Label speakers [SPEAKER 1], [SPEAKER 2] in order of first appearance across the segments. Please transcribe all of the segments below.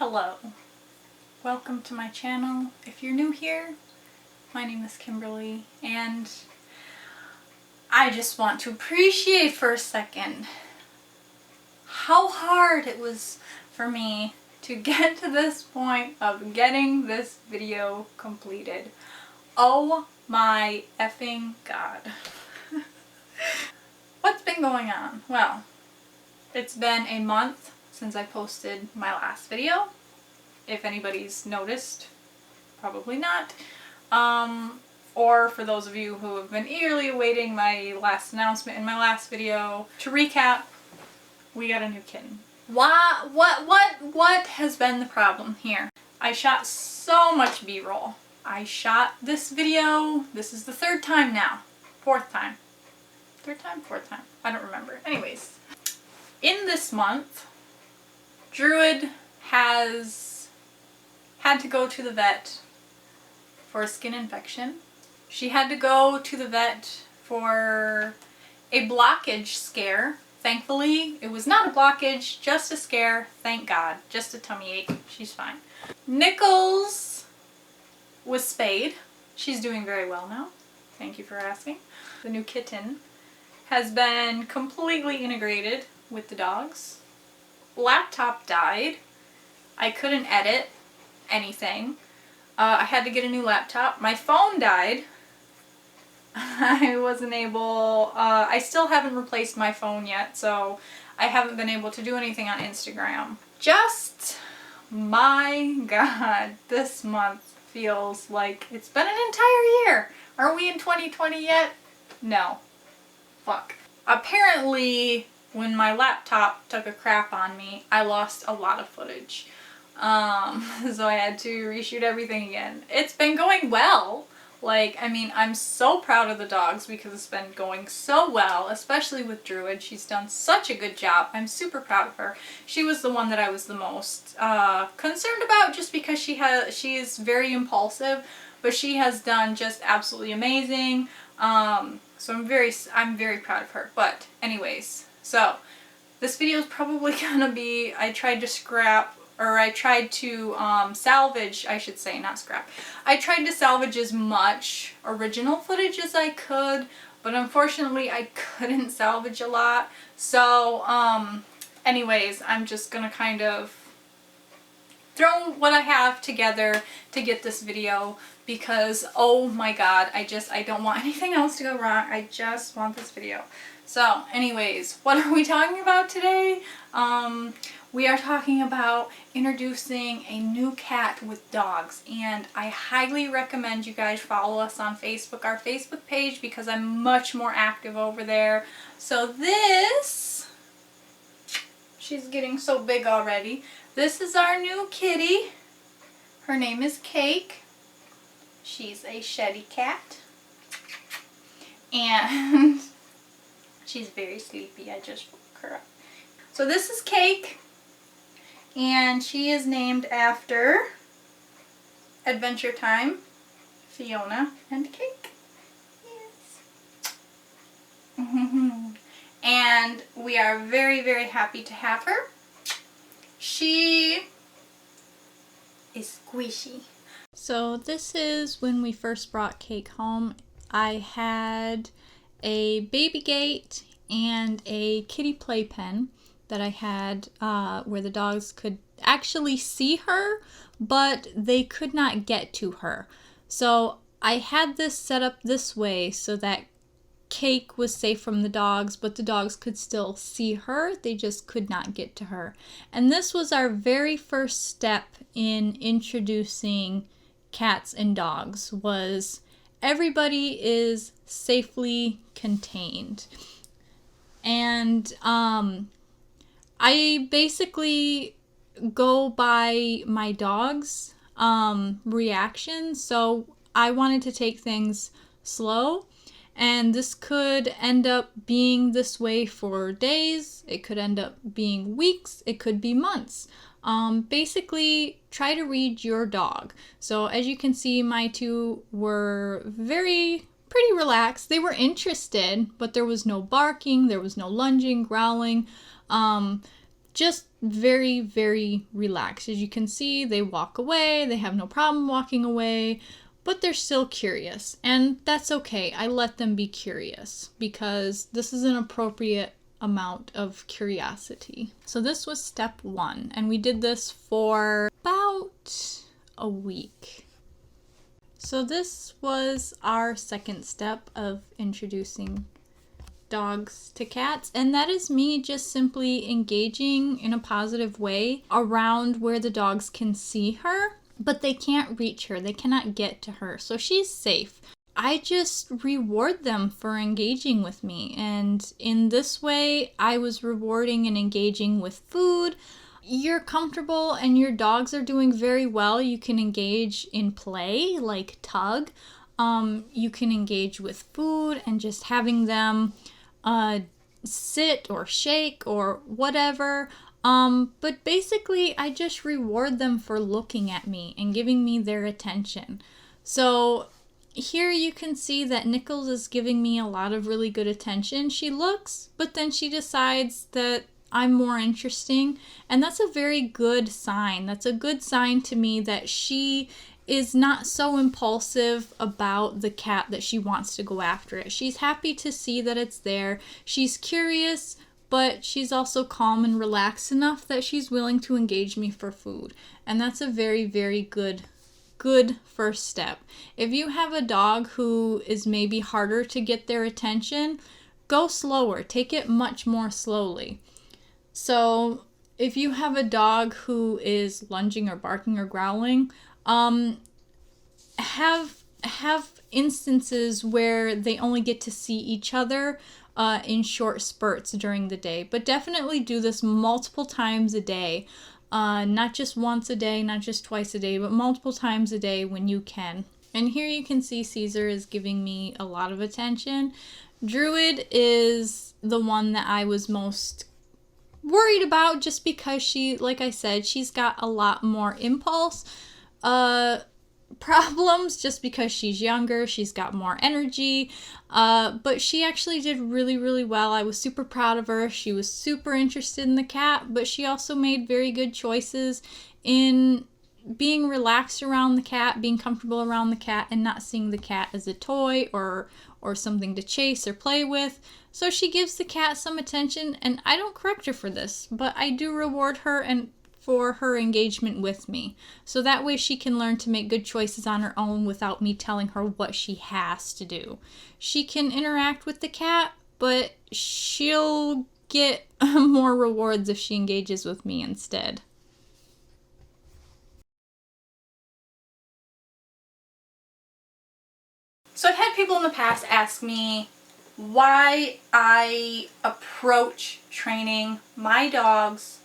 [SPEAKER 1] Hello, welcome to my channel. If you're new here, my name is Kimberly, and I just want to appreciate for a second how hard it was for me to get to this point of getting this video completed. Oh my effing god. What's been going on? Well, it's been a month since I posted my last video. If anybody's noticed, probably not. Or for those of you who have been eagerly awaiting my last announcement in my last video, to recap, we got a new kitten. What has been the problem here? I shot so much B-roll. I shot this video, this is the third time now. Fourth time. Third time? Fourth time. I don't remember. Anyways, in this month, Druid has had to go to the vet for a skin infection. She had to go to the vet for a blockage scare. Thankfully, it was not a blockage, just a scare. Thank God. Just a tummy ache. She's fine. Nichols was spayed. She's doing very well now. Thank you for asking. The new kitten has been completely integrated with the dogs. Laptop died. I couldn't edit anything. I had to get a new laptop. My phone died. I wasn't able, I still haven't replaced my phone yet, so I haven't been able to do anything on Instagram. Just, my god, this month feels like it's been an entire year. Are we in 2020 yet? No. Fuck. Apparently, when my laptop took a crap on me, I lost a lot of footage. So I had to reshoot everything again. It's been going well. I'm so proud of the dogs because it's been going so well, especially with Druid. She's done such a good job. I'm super proud of her. She was the one that I was the most concerned about just because she is very impulsive, but she has done just absolutely amazing. So I'm very proud of her. But anyways, so this video is probably gonna be, I tried to salvage, I should say, not scrap. I tried to salvage as much original footage as I could, but unfortunately I couldn't salvage a lot. So, anyways, I'm just gonna kind of throw what I have together to get this video because, oh my god, I don't want anything else to go wrong. I just want this video. So, anyways, what are we talking about today? We are talking about introducing a new cat with dogs, and I highly recommend you guys follow us on Facebook, our Facebook page, because I'm much more active over there. So this, she's getting so big already. This is our new kitty. Her name is Cake. She's a sheddy cat. And she's very sleepy. I just woke her up. So this is Cake. And she is named after Adventure Time, Fiona, and Cake. Yes. And we are very, very happy to have her. She is squishy. So this is when we first brought Cake home. I had a baby gate and a kitty playpen that I had where the dogs could actually see her, but they could not get to her. So I had this set up this way so that Cake was safe from the dogs, but the dogs could still see her. They just could not get to her. And this was our very first step in introducing cats and dogs, was everybody is safely contained. And I basically go by my dog's reaction, so I wanted to take things slow, and this could end up being this way for days, it could end up being weeks, it could be months. Basically, try to read your dog. So as you can see, my two were pretty relaxed. They were interested, but there was no barking, there was no lunging, growling. just very, very relaxed. As you can see, they walk away, they have no problem walking away, but they're still curious. And that's okay. I let them be curious because this is an appropriate amount of curiosity. So this was step 1, and we did this for about a week. So this was our second step of introducing dogs to cats, and that is me just simply engaging in a positive way around where the dogs can see her, but they can't reach her, they cannot get to her, so she's safe. I just reward them for engaging with me, and in this way I was rewarding and engaging with food. You're comfortable and your dogs are doing very well. You can engage in play like tug. You can engage with food and just having them sit or shake or whatever. But basically I just reward them for looking at me and giving me their attention. So here you can see that Nichols is giving me a lot of really good attention. She looks, but then she decides that I'm more interesting, and that's a very good sign. That's a good sign to me that she is not so impulsive about the cat that she wants to go after it. She's happy to see that it's there. She's curious, but she's also calm and relaxed enough that she's willing to engage me for food. And that's a very, very good first step. If you have a dog who is maybe harder to get their attention, go slower. Take it much more slowly. So if you have a dog who is lunging or barking or growling, have instances where they only get to see each other in short spurts during the day. But definitely do this multiple times a day. Not just once a day, not just twice a day, but multiple times a day when you can. And here you can see Caesar is giving me a lot of attention. Druid is the one that I was most worried about just because she, like I said, she's got a lot more impulse problems just because she's younger, she's got more energy, but she actually did really, really well. I was super proud of her. She was super interested in the cat, but she also made very good choices in being relaxed around the cat, being comfortable around the cat, and not seeing the cat as a toy or something to chase or play with. So she gives the cat some attention, and I don't correct her for this, but I do reward her and for her engagement with me. So that way she can learn to make good choices on her own without me telling her what she has to do. She can interact with the cat, but she'll get more rewards if she engages with me instead. So I've had people in the past ask me why I approach training my dogs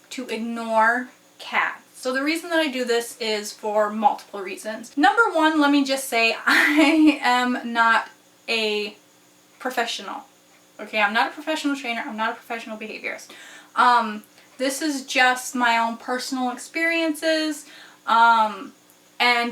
[SPEAKER 1] to ignore cats. So the reason that I do this is for multiple reasons. Number one, let me just say I am not a professional. Okay, I'm not a professional trainer. I'm not a professional behaviorist. This is just my own personal experiences. And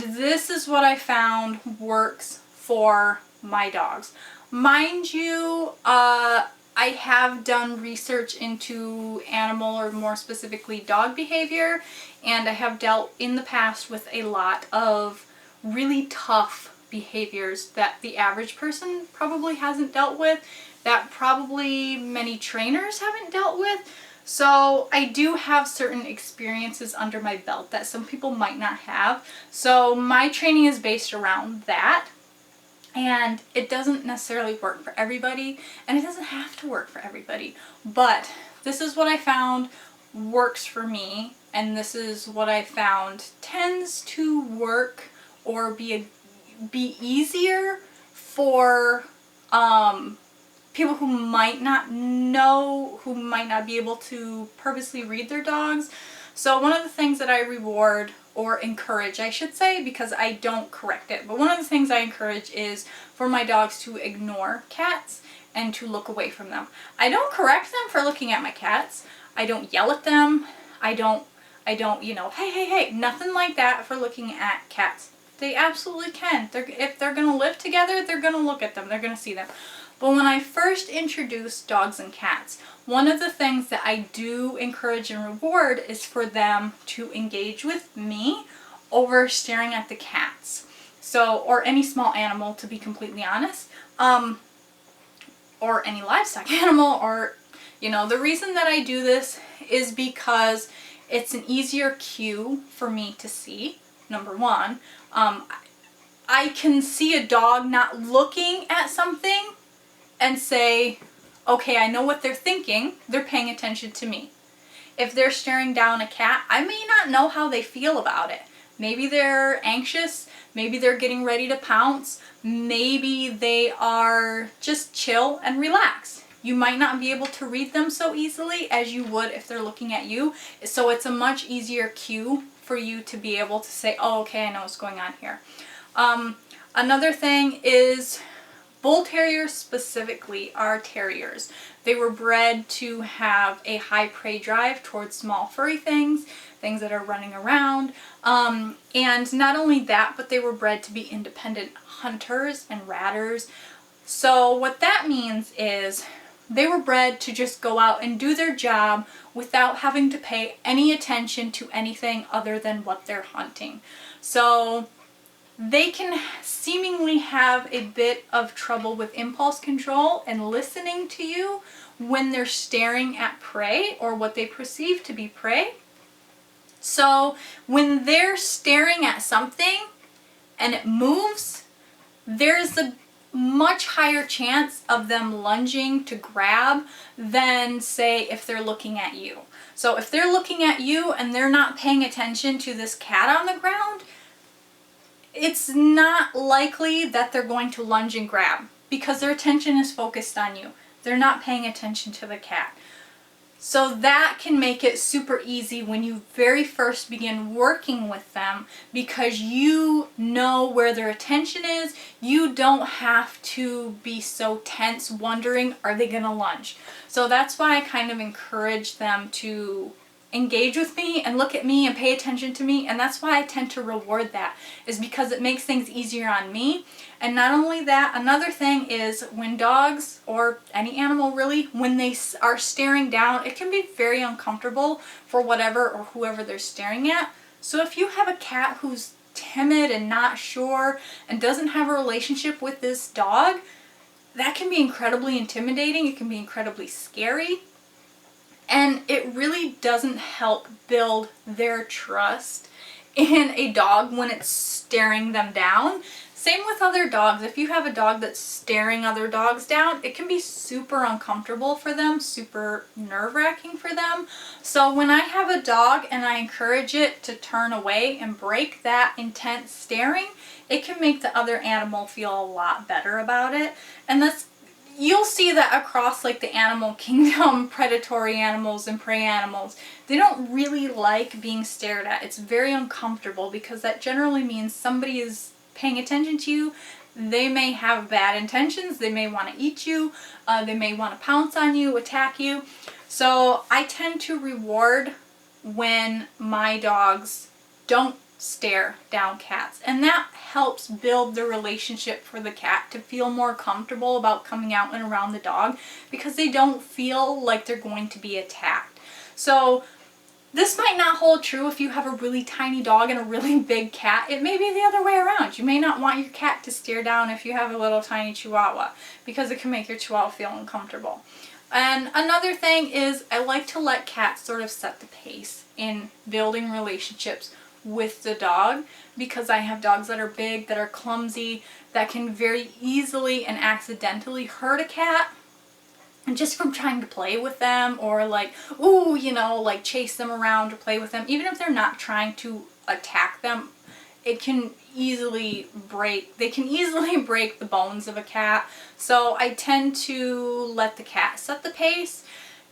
[SPEAKER 1] this is what I found works for my dogs. Mind you, I have done research into animal, or more specifically dog behavior, and I have dealt in the past with a lot of really tough behaviors that the average person probably hasn't dealt with, that probably many trainers haven't dealt with. So I do have certain experiences under my belt that some people might not have. So my training is based around that. And it doesn't necessarily work for everybody, and it doesn't have to work for everybody. But this is what I found works for me, and this is what I found tends to work or be easier for people who might not know, who might not be able to purposely read their dogs. So one of the things that I reward, or encourage, I should say, because I don't correct it, but one of the things I encourage is for my dogs to ignore cats and to look away from them. I don't correct them for looking at my cats. I don't yell at them. I don't, you know, hey, nothing like that for looking at cats. They absolutely can. If they're going to live together, they're going to look at them. They're going to see them. But when I first introduced dogs and cats, one of the things that I do encourage and reward is for them to engage with me over staring at the cats. So, or any small animal, to be completely honest, or any livestock animal, or, you know, the reason that I do this is because it's an easier cue for me to see, number one. I can see a dog not looking at something and say, okay, I know what they're thinking. They're paying attention to me. If they're staring down a cat, I may not know how they feel about it. Maybe they're anxious. Maybe they're getting ready to pounce. Maybe they are just chill and relax. You might not be able to read them so easily as you would if they're looking at you. So it's a much easier cue for you to be able to say, oh, okay, I know what's going on here. Another thing is bull terriers specifically are terriers. They were bred to have a high prey drive towards small furry things that are running around. And not only that, but they were bred to be independent hunters and ratters. So what that means is they were bred to just go out and do their job without having to pay any attention to anything other than what they're hunting. So they can seemingly have a bit of trouble with impulse control and listening to you when they're staring at prey or what they perceive to be prey. So when they're staring at something and it moves, there's a much higher chance of them lunging to grab than, say, if they're looking at you. So if they're looking at you and they're not paying attention to this cat on the ground, it's not likely that they're going to lunge and grab because their attention is focused on you. They're not paying attention to the cat. So that can make it super easy when you very first begin working with them because you know where their attention is. You don't have to be so tense wondering, are they going to lunge? So that's why I kind of encourage them to engage with me and look at me and pay attention to me, and that's why I tend to reward that, is because it makes things easier on me. And not only that, another thing is when dogs, or any animal really, when they are staring down, it can be very uncomfortable for whatever or whoever they're staring at. So if you have a cat who's timid and not sure and doesn't have a relationship with this dog, that can be incredibly intimidating. It can be incredibly scary. And it really doesn't help build their trust in a dog when it's staring them down. Same with other dogs. If you have a dog that's staring other dogs down, it can be super uncomfortable for them, super nerve-wracking for them. So when I have a dog and I encourage it to turn away and break that intense staring, it can make the other animal feel a lot better about it. And you'll see that across like the animal kingdom, predatory animals and prey animals. They don't really like being stared at. It's very uncomfortable because that generally means somebody is paying attention to you. They may have bad intentions. They may want to eat you. They may want to pounce on you, attack you. So I tend to reward when my dogs don't stare down cats, and that helps build the relationship for the cat to feel more comfortable about coming out and around the dog because they don't feel like they're going to be attacked. So this might not hold true if you have a really tiny dog and a really big cat. It may be the other way around. You may not want your cat to stare down if you have a little tiny chihuahua because it can make your chihuahua feel uncomfortable. And another thing is I like to let cats sort of set the pace in building relationships with the dog because I have dogs that are big, that are clumsy, that can very easily and accidentally hurt a cat. And just from trying to play with them or like, ooh, you know, like chase them around or play with them, even if they're not trying to attack them, it can easily break the bones of a cat. So I tend to let the cat set the pace,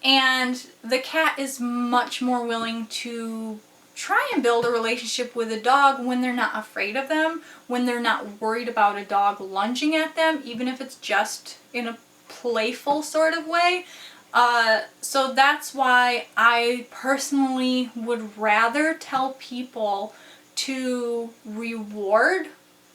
[SPEAKER 1] and the cat is much more willing to try and build a relationship with a dog when they're not afraid of them, when they're not worried about a dog lunging at them, even if it's just in a playful sort of way. So that's why I personally would rather tell people to reward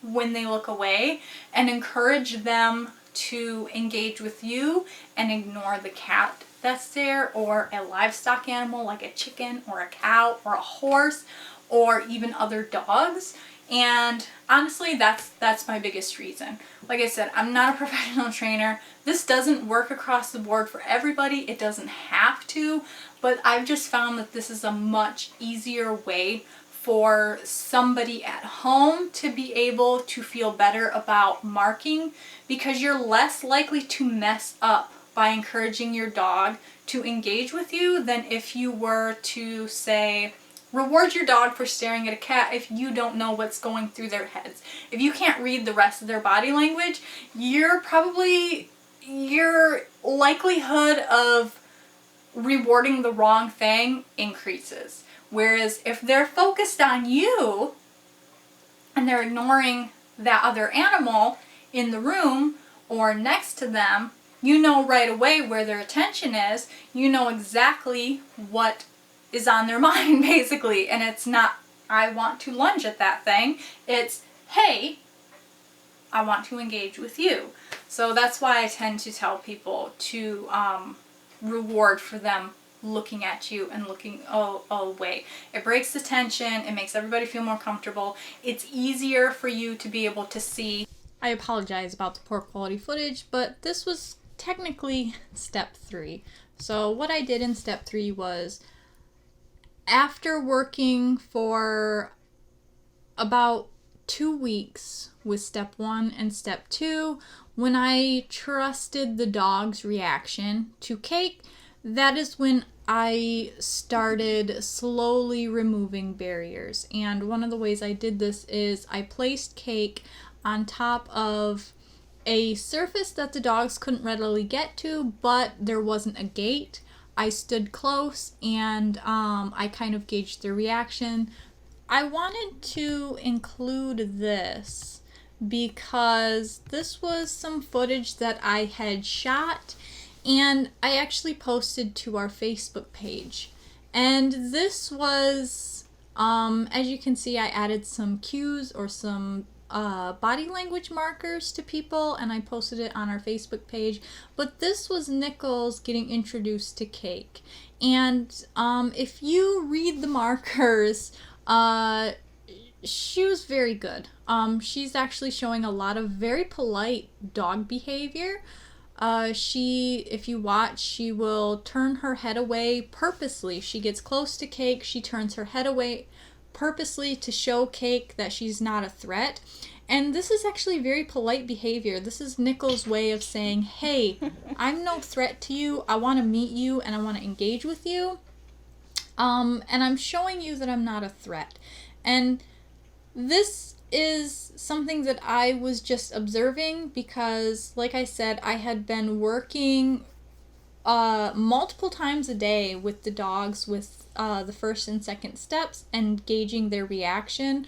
[SPEAKER 1] when they look away and encourage them to engage with you and ignore the cat that's there, or a livestock animal like a chicken or a cow or a horse or even other dogs. And honestly, that's my biggest reason. Like I said, I'm not a professional trainer. This doesn't work across the board for everybody. It doesn't have to, but I've just found that this is a much easier way for somebody at home to be able to feel better about marking, because you're less likely to mess up by encouraging your dog to engage with you than if you were to, say, reward your dog for staring at a cat if you don't know what's going through their heads. If you can't read the rest of their body language, your likelihood of rewarding the wrong thing increases. Whereas if they're focused on you and they're ignoring that other animal in the room or next to them, you know right away where their attention is. You know exactly what is on their mind, basically. And it's not, I want to lunge at that thing. It's, hey, I want to engage with you. So that's why I tend to tell people to reward for them looking at you and looking away. It breaks the tension. It makes everybody feel more comfortable. It's easier for you to be able to see. I apologize about the poor quality footage, but this was technically step 3. So what I did in step 3 was, after working for about 2 weeks with step 1 and step 2, when I trusted the dog's reaction to cake, that is when I started slowly removing barriers. And one of the ways I did this is I placed cake on top of a surface that the dogs couldn't readily get to, but there wasn't a gate. I stood close and I kind of gauged their reaction. I wanted to include this because this was some footage that I had shot and I actually posted to our Facebook page. And this was, as you can see, I added some cues or some body language markers to people, and I posted it on our Facebook page. But this was Nichols getting introduced to cake. And if you read the markers, she was very good. She's actually showing a lot of very polite dog behavior. If you watch, she will turn her head away purposely. She gets close to cake, she turns her head away purposely to show cake that she's not a threat. And this is actually very polite behavior. This is Nichols' way of saying, hey, I'm no threat to you. I want to meet you and I want to engage with you. And I'm showing you that I'm not a threat. And this is something that I was just observing because, like I said, I had been working multiple times a day with the dogs with the first and second steps and gauging their reaction.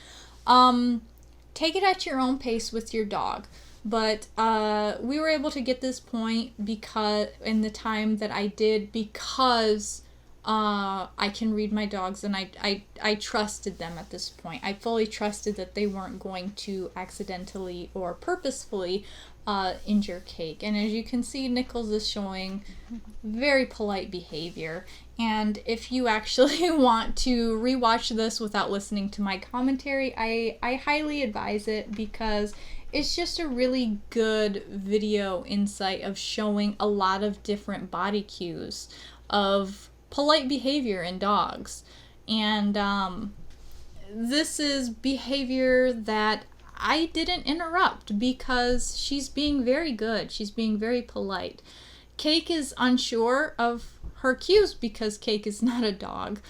[SPEAKER 1] Take it at your own pace with your dog. But we were able to get this point because in the time that I did, because I can read my dogs and I trusted them at this point. I fully trusted that they weren't going to accidentally or purposefully injure cake. And as you can see, Nichols is showing very polite behavior. And if you actually want to rewatch this without listening to my commentary, I highly advise it because it's just a really good video insight of showing a lot of different body cues of polite behavior in dogs. And this is behavior that I didn't interrupt because she's being very good. She's being very polite. Cake is unsure of her cues because Cake is not a dog.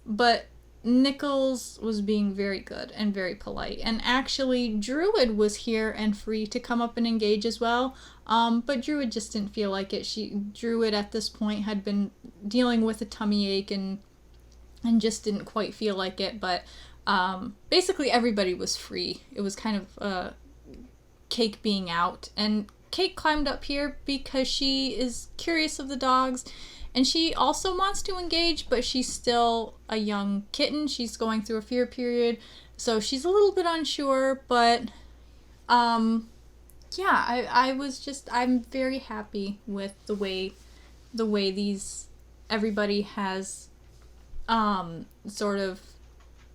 [SPEAKER 1] But Nichols was being very good and very polite. And actually, Druid was here and free to come up and engage as well. But Druid just didn't feel like it. Druid at this point had been dealing with a tummy ache and just didn't quite feel like it. But basically everybody was free. It was kind of Cake being out. And Cake climbed up here because she is curious of the dogs. And she also wants to engage, but she's still a young kitten. She's going through a fear period. So she's a little bit unsure, but yeah, I'm very happy with the way everybody has sort of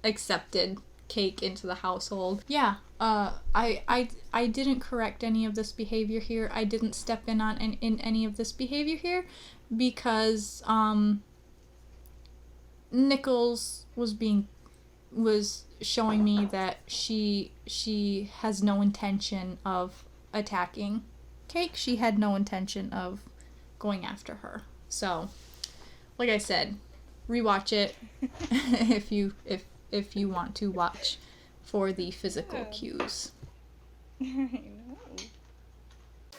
[SPEAKER 1] accepted Cake into the household. Yeah, I didn't correct any of this behavior here. I didn't step in on in any of this behavior here because Nichols was showing me that she has no intention of attacking Cake. She had no intention of going after her. So, like I said, rewatch it if you want to watch for the physical cues. I know.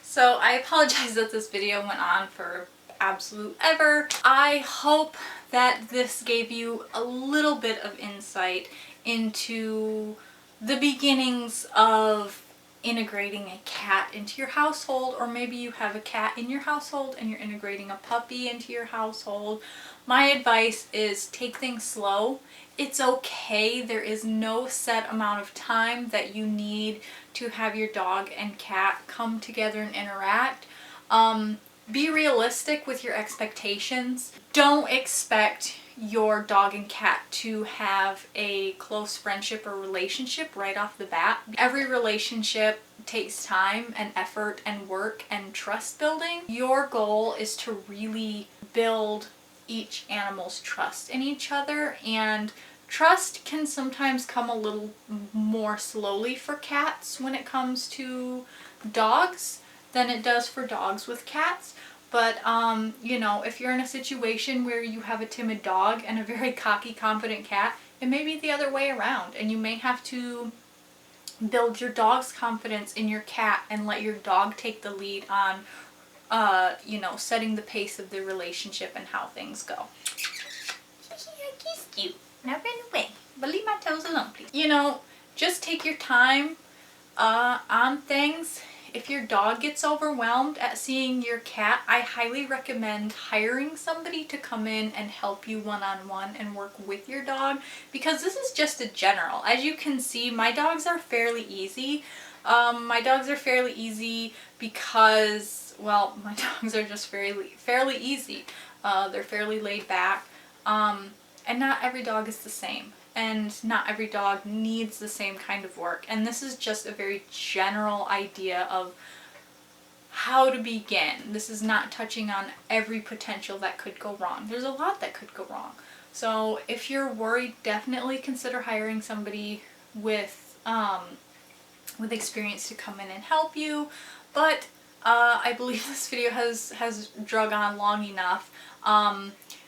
[SPEAKER 1] So I apologize that this video went on for absolute ever. I hope that this gave you a little bit of insight into the beginnings of integrating a cat into your household, or maybe you have a cat in your household and you're integrating a puppy into your household. My advice is take things slow. It's okay. There is no set amount of time that you need to have your dog and cat come together and interact. Be realistic with your expectations. Don't expect your dog and cat to have a close friendship or relationship right off the bat. Every relationship takes time and effort and work and trust building. Your goal is to really build each animal's trust in each other, and trust can sometimes come a little more slowly for cats when it comes to dogs than it does for dogs with cats. But, you know, if you're in a situation where you have a timid dog and a very cocky, confident cat, it may be the other way around, and you may have to build your dog's confidence in your cat and let your dog take the lead on, you know, setting the pace of the relationship and how things go. I kissed you. Now run away. But leave my toes alone, please. You know, just take your time on things. If your dog gets overwhelmed at seeing your cat, I highly recommend hiring somebody to come in and help you one-on-one and work with your dog, because this is just a general. As you can see, my dogs are fairly easy. My dogs are fairly easy because, well, my dogs are just fairly easy. They're fairly laid back. And not every dog is the same. And not every dog needs the same kind of work. And this is just a very general idea of how to begin. This is not touching on every potential that could go wrong. There's a lot that could go wrong. So if you're worried, definitely consider hiring somebody with experience to come in and help you. But I believe this video has drug on long enough.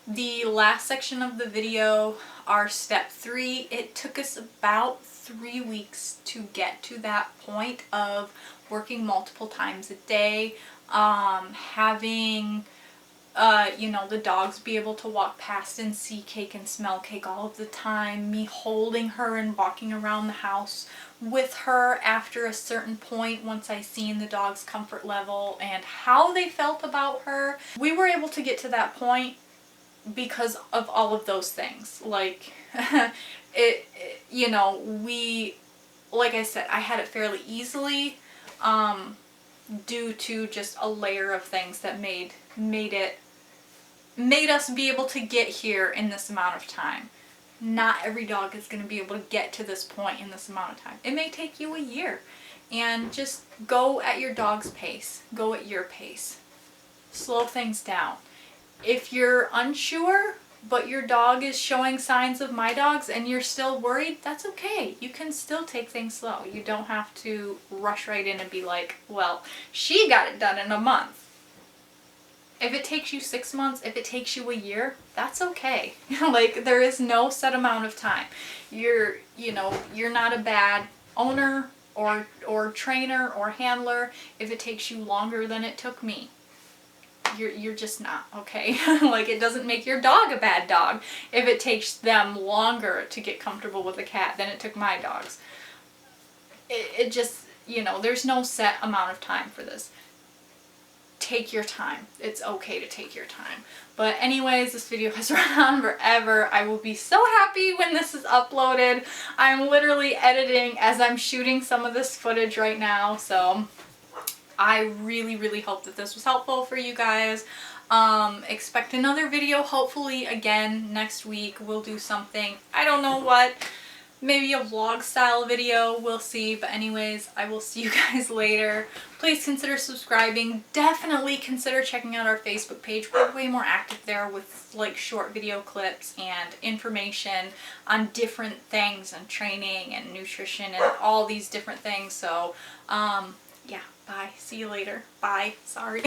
[SPEAKER 1] The last section of the video, our step 3, it took us about 3 weeks to get to that point of working multiple times a day, having, you know, the dogs be able to walk past and see Cake and smell Cake all of the time, me holding her and walking around the house with her after a certain point once I seen the dog's comfort level and how they felt about her. We were able to get to that point because of all of those things. Like, you know, like I said, I had it fairly easily, due to just a layer of things that made us be able to get here in this amount of time. Not every dog is going to be able to get to this point in this amount of time. It may take you a year, and just go at your dog's pace. Go at your pace. Slow things down. If you're unsure, but your dog is showing signs of my dog's and you're still worried, that's okay. You can still take things slow. You don't have to rush right in and be like, well, she got it done in a month. If it takes you 6 months, if it takes you a year, that's okay. Like, there is no set amount of time. You're not a bad owner or trainer or handler if it takes you longer than it took me. You're just not, okay? Like, it doesn't make your dog a bad dog if it takes them longer to get comfortable with a cat than it took my dogs. It just, you know, there's no set amount of time for this. Take your time. It's okay to take your time. But anyways, this video has run on forever. I will be so happy when this is uploaded. I'm literally editing as I'm shooting some of this footage right now, so I really hope that this was helpful for you guys. Expect another video hopefully again next week. We'll do something, I don't know what, maybe a vlog style video, we'll see. But anyways, I will see you guys later. Please consider subscribing. Definitely consider checking out our Facebook page. We're way more active there with like short video clips and information on different things and training and nutrition and all these different things. So yeah, bye. See you later. Bye. Sorry.